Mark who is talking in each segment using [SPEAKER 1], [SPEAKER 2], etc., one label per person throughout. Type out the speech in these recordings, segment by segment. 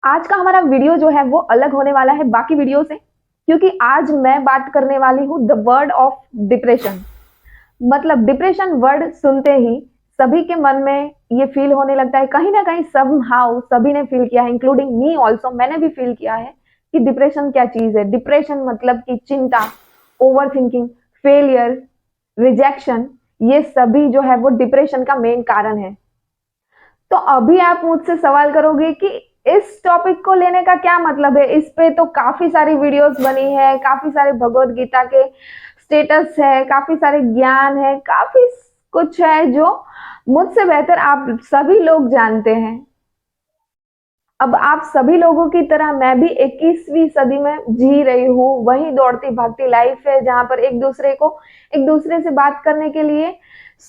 [SPEAKER 1] आज का हमारा वीडियो जो है वो अलग होने वाला है बाकी वीडियो से, क्योंकि आज मैं बात करने वाली हूँ द वर्ड ऑफ डिप्रेशन। मतलब डिप्रेशन वर्ड सुनते ही सभी के मन में ये फील होने लगता है, कहीं ना कहीं समहाउ सभी ने फील किया है, इंक्लूडिंग मी ऑल्सो। मैंने भी फील किया है कि डिप्रेशन क्या चीज है। डिप्रेशन मतलब कि चिंता, ओवर थिंकिंग, फेलियर, रिजेक्शन, ये सभी जो है वो डिप्रेशन का मेन कारण है। तो अभी आप मुझसे सवाल करोगे कि इस टॉपिक को लेने का क्या मतलब है। इस पे तो काफी सारी वीडियोस बनी है, काफी सारे भगवत गीता के स्टेटस है, काफी सारे ज्ञान है, काफी कुछ है जो मुझसे बेहतर आप सभी लोग जानते हैं। अब आप सभी लोगों की तरह मैं भी 21वीं सदी में जी रही हूँ। वही दौड़ती भागती लाइफ है जहां पर एक दूसरे से बात करने के लिए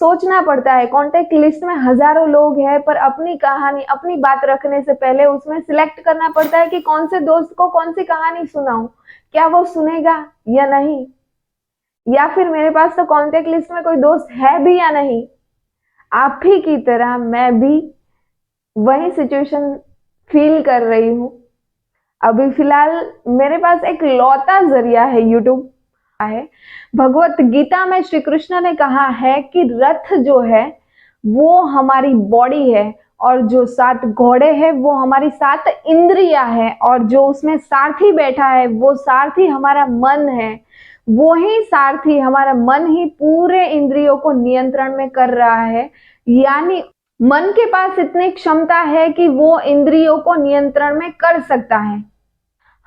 [SPEAKER 1] सोचना पड़ता है। कॉन्टेक्ट लिस्ट में हजारों लोग हैं, पर अपनी कहानी, अपनी बात रखने से पहले उसमें सिलेक्ट करना पड़ता है कि कौन से दोस्त को कौन सी कहानी सुनाऊं, क्या वो सुनेगा या नहीं, या फिर मेरे पास तो कॉन्टेक्ट लिस्ट में कोई दोस्त है भी या नहीं। आप ही की तरह मैं भी वही सिचुएशन फील कर रही हूँ। अभी फिलहाल मेरे पास एक लौता जरिया है, यूट्यूब है। भगवत गीता में श्री कृष्ण ने कहा है कि रथ जो है वो हमारी बॉडी है, और जो 7 घोड़े हैं वो हमारी 7 इंद्रियां है, और जो उसमें सारथी बैठा है वो सारथी हमारा मन है। वो ही सारथी, हमारा मन ही पूरे इंद्रियों को नियंत्रण में कर रहा है। यानी मन के पास इतनी क्षमता है कि वो इंद्रियों को नियंत्रण में कर सकता है।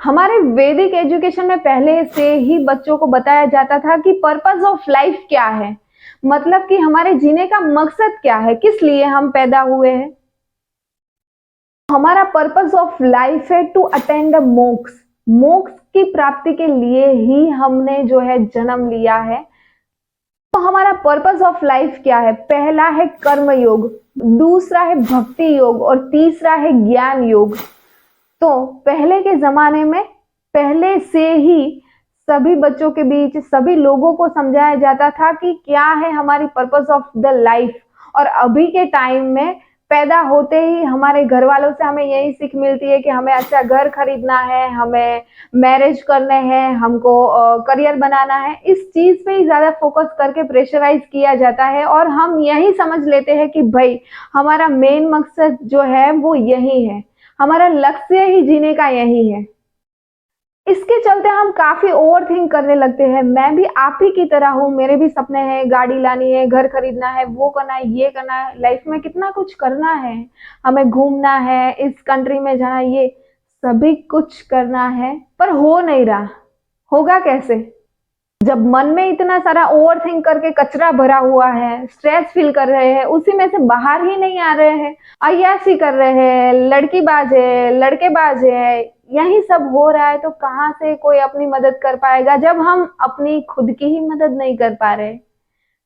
[SPEAKER 1] हमारे वैदिक एजुकेशन में पहले से ही बच्चों को बताया जाता था कि पर्पस ऑफ लाइफ क्या है, मतलब कि हमारे जीने का मकसद क्या है, किस लिए हम पैदा हुए हैं। हमारा पर्पस ऑफ लाइफ है टू अटेंड द मोक्ष। मोक्ष की प्राप्ति के लिए ही हमने जो है जन्म लिया है। तो हमारा पर्पस ऑफ लाइफ क्या है? पहला है कर्म योग, दूसरा है भक्ति योग, और तीसरा है ज्ञान योग। तो पहले के जमाने में पहले से ही सभी बच्चों के बीच सभी लोगों को समझाया जाता था कि क्या है हमारी पर्पस ऑफ द लाइफ। और अभी के टाइम में पैदा होते ही हमारे घर वालों से हमें यही सीख मिलती है कि हमें अच्छा घर खरीदना है, हमें मैरिज करने हैं, हमको करियर बनाना है। इस चीज पे ही ज्यादा फोकस करके प्रेशराइज किया जाता है, और हम यही समझ लेते हैं कि भाई हमारा मेन मकसद जो है वो यही है, हमारा लक्ष्य ही जीने का यही है। इसके चलते हम काफी ओवर थिंक करने लगते हैं। मैं भी आप ही की तरह हूँ, मेरे भी सपने हैं, गाड़ी लानी है, घर खरीदना है, वो करना है, ये करना है, लाइफ में कितना कुछ करना है, हमें घूमना है, इस कंट्री में जाना, ये सभी कुछ करना है, पर हो नहीं रहा। होगा कैसे जब मन में इतना सारा ओवर थिंक करके कचरा भरा हुआ है, स्ट्रेस फील कर रहे हैं, उसी में से बाहर ही नहीं आ रहे हैं, अय्याशी कर रहे हैं, लड़की बाज है, लड़के बाज है, यही सब हो रहा है। तो कहाँ से कोई अपनी मदद कर पाएगा जब हम अपनी खुद की ही मदद नहीं कर पा रहे।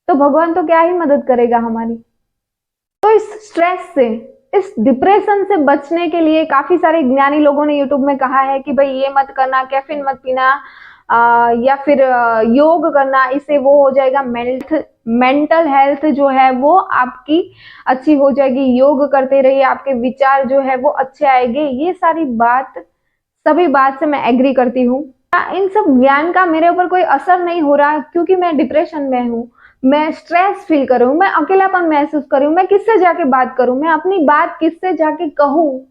[SPEAKER 1] तो भगवान तो क्या ही मदद करेगा हमारी। तो इस स्ट्रेस से, इस डिप्रेशन से बचने के लिए काफी सारे ज्ञानी लोगों ने यूट्यूब में कहा है कि भाई ये मत करना, कैफीन मत पीना, या फिर योग करना, इससे वो हो जाएगा मेंटल हेल्थ जो है वो आपकी अच्छी हो जाएगी। योग करते रहिए, आपके विचार जो है वो अच्छे आएंगे। ये सारी बात, सभी बात से मैं एग्री करती हूँ। इन सब ज्ञान का मेरे ऊपर कोई असर नहीं हो रहा, क्योंकि मैं डिप्रेशन में हूँ, मैं स्ट्रेस फील कर रही हूँ, मैं अकेलापन महसूस कर रही हूँ। मैं किससे जाके बात करूँ, मैं अपनी बात किससे जाके कहूँ।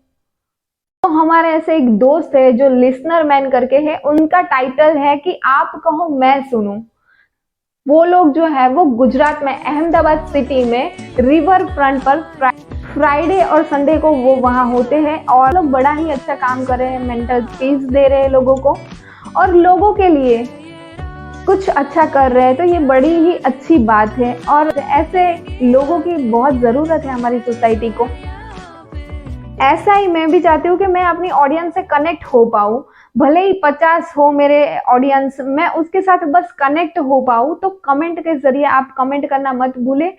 [SPEAKER 1] तो हमारे ऐसे एक दोस्त है जो लिसनर मैन करके है, उनका टाइटल है कि आप कहो मैं सुनूं। वो लोग जो है वो गुजरात में अहमदाबाद सिटी में रिवर फ्रंट पर फ्राइडे और संडे को वो वहां होते हैं, और लोग बड़ा ही अच्छा काम कर रहे हैं, मेंटल पीस दे रहे हैं लोगों को, और लोगों के लिए कुछ अच्छा कर रहे हैं। तो ये बड़ी ही अच्छी बात है, और ऐसे लोगों की बहुत जरूरत है हमारी सोसाइटी को। ऐसा ही मैं भी चाहती हूँ कि मैं अपनी ऑडियंस से कनेक्ट हो पाऊँ, भले ही 50 हो मेरे ऑडियंस, मैं उसके साथ बस कनेक्ट हो पाऊँ। तो कमेंट के जरिए आप कमेंट करना मत भूले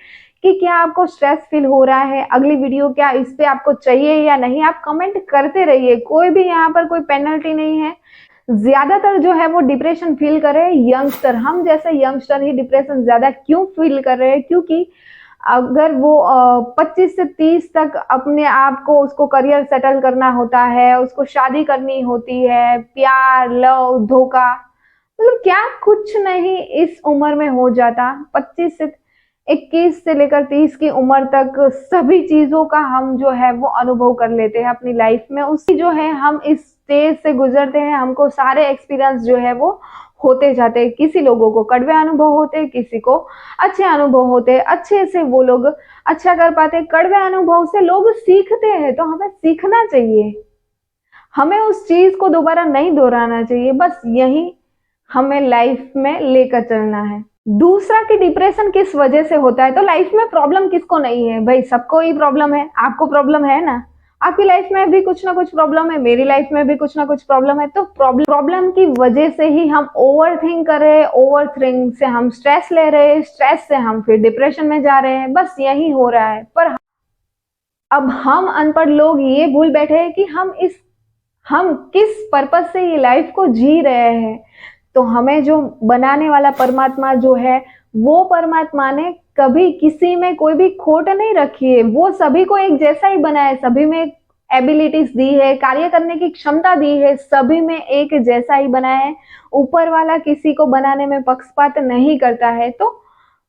[SPEAKER 1] कि क्या आपको स्ट्रेस फील हो रहा है, अगली वीडियो क्या इस पे आपको चाहिए या नहीं। आप कमेंट करते रहिए, कोई भी यहाँ पर कोई पेनल्टी नहीं है। ज्यादातर जो है वो डिप्रेशन फील कर रहे हैं यंगस्टर, हम जैसे यंगस्टर ही डिप्रेशन ज्यादा क्यों फील कर रहे हैं, क्योंकि अगर वो 25 से 30 तक अपने आप को उसको करियर सेटल करना होता है, उसको शादी करनी होती है, प्यार, लव, धोखा, मतलब क्या कुछ नहीं इस उम्र में हो जाता। 25 से 21 से लेकर 30 की उम्र तक सभी चीजों का हम जो है वो अनुभव कर लेते हैं अपनी लाइफ में। उसी जो है हम इस स्टेज से गुजरते हैं, हमको सारे एक्सपीरियंस जो है वो होते जाते हैं। किसी लोगों को कड़वे अनुभव होते हैं, किसी को अच्छे अनुभव होते हैं, अच्छे से वो लोग अच्छा कर पाते हैं। कड़वे अनुभव से लोग सीखते हैं, तो हमें सीखना चाहिए, हमें उस चीज को दोबारा नहीं दोहराना चाहिए। बस यही हमें लाइफ में लेकर चलना है। दूसरा कि डिप्रेशन किस वजह से होता है, तो लाइफ में प्रॉब्लम किसको नहीं है भाई, सबको ही प्रॉब्लम है। आपको प्रॉब्लम है ना, आपकी लाइफ में भी कुछ ना कुछ प्रॉब्लम है, मेरी लाइफ में भी कुछ ना कुछ प्रॉब्लम है। तो प्रॉब्लम की वजह से ही हम ओवर थिंक कर रहे हैं, ओवर थिंक से हम स्ट्रेस ले रहे हैं, स्ट्रेस से हम फिर डिप्रेशन में जा रहे हैं। बस यही हो रहा है। पर अब हम अनपढ़ लोग ये भूल बैठे हैं कि हम किस पर्पज से ये लाइफ को जी रहे हैं। तो हमें जो बनाने वाला परमात्मा जो है, वो परमात्मा ने कभी किसी में कोई भी खोट नहीं रखी है। वो सभी को एक जैसा ही बनाया है, सभी में एबिलिटीज दी है, कार्य करने की क्षमता दी है, सभी में एक जैसा ही बनाया है। ऊपर वाला किसी को बनाने में पक्षपात नहीं करता है, तो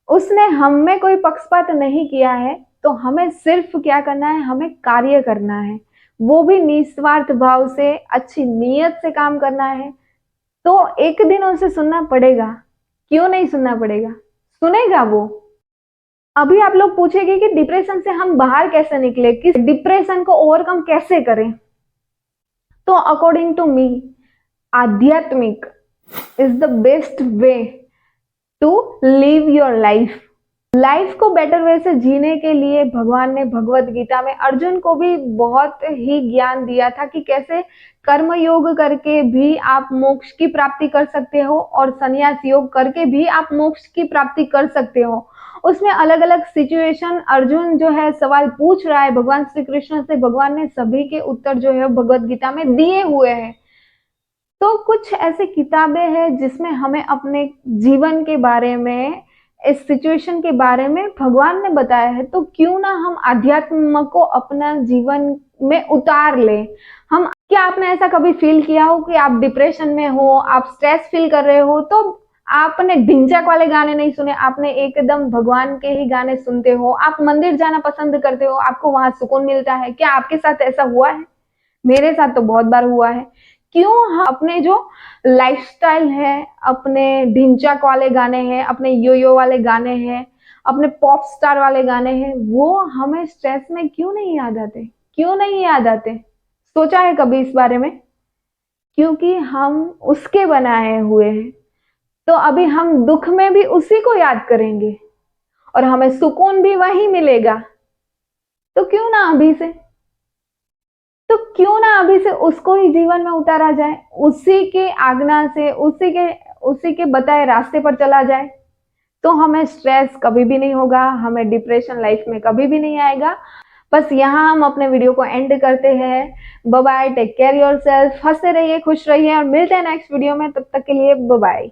[SPEAKER 1] उसने हम में कोई पक्षपात नहीं किया है। तो हमें सिर्फ क्या करना है, हमें कार्य करना है, वो भी निस्वार्थ भाव से, अच्छी नीयत से काम करना है। तो एक दिन उसे सुनना पड़ेगा, क्यों नहीं सुनना पड़ेगा, सुनेगा वो। अभी आप लोग पूछेंगे कि डिप्रेशन से हम बाहर कैसे निकले, किस डिप्रेशन को ओवरकम कैसे करें। तो अकॉर्डिंग टू मी, आध्यात्मिक is the best way to live your life. Life को बेटर वे से जीने के लिए भगवान ने भगवत गीता में अर्जुन को भी बहुत ही ज्ञान दिया था कि कैसे कर्म योग करके भी आप मोक्ष की प्राप्ति कर सकते हो और संन्यास योग करके भी आप मोक्ष की प्राप्ति कर सकते हो। उसमें अलग अलग सिचुएशन अर्जुन जो है सवाल पूछ रहा है भगवान श्री कृष्ण से, भगवान ने सभी के उत्तर जो है भगवत गीता में दिए हुए हैं। तो कुछ ऐसी किताबें हैं जिसमें हमें अपने जीवन के बारे में, इस सिचुएशन के बारे में भगवान ने बताया है। तो क्यों ना हम अध्यात्म को अपना जीवन में उतार ले। हम, क्या आपने ऐसा कभी फील किया हो कि आप डिप्रेशन में हो, आप स्ट्रेस फील कर रहे हो, तो आपने ढिंचक वाले गाने नहीं सुने, आपने एकदम भगवान के ही गाने सुनते हो, आप मंदिर जाना पसंद करते हो, आपको वहां सुकून मिलता है। क्या आपके साथ ऐसा हुआ है? मेरे साथ तो बहुत बार हुआ है। क्यों हम अपने जो लाइफस्टाइल है, अपने ढिंचक वाले गाने हैं, अपने यो वाले गाने हैं, अपने पॉप स्टार वाले गाने हैं, वो हमें स्ट्रेस में क्यों नहीं याद आते, क्यों नहीं याद आते? सोचा है कभी इस बारे में? क्योंकि हम उसके बनाए हुए हैं। तो अभी हम दुख में भी उसी को याद करेंगे और हमें सुकून भी वही मिलेगा। तो क्यों ना अभी से उसको ही जीवन में उतारा जाए, उसी के आज्ञा से, उसी के बताए रास्ते पर चला जाए। तो हमें स्ट्रेस कभी भी नहीं होगा, हमें डिप्रेशन लाइफ में कभी भी नहीं आएगा। बस यहाँ हम अपने वीडियो को एंड करते हैं। Bye bye, take care yourself, हंसते रहिए, खुश रहिए और मिलते हैं नेक्स्ट वीडियो में। तब तक के लिए बाय बाय।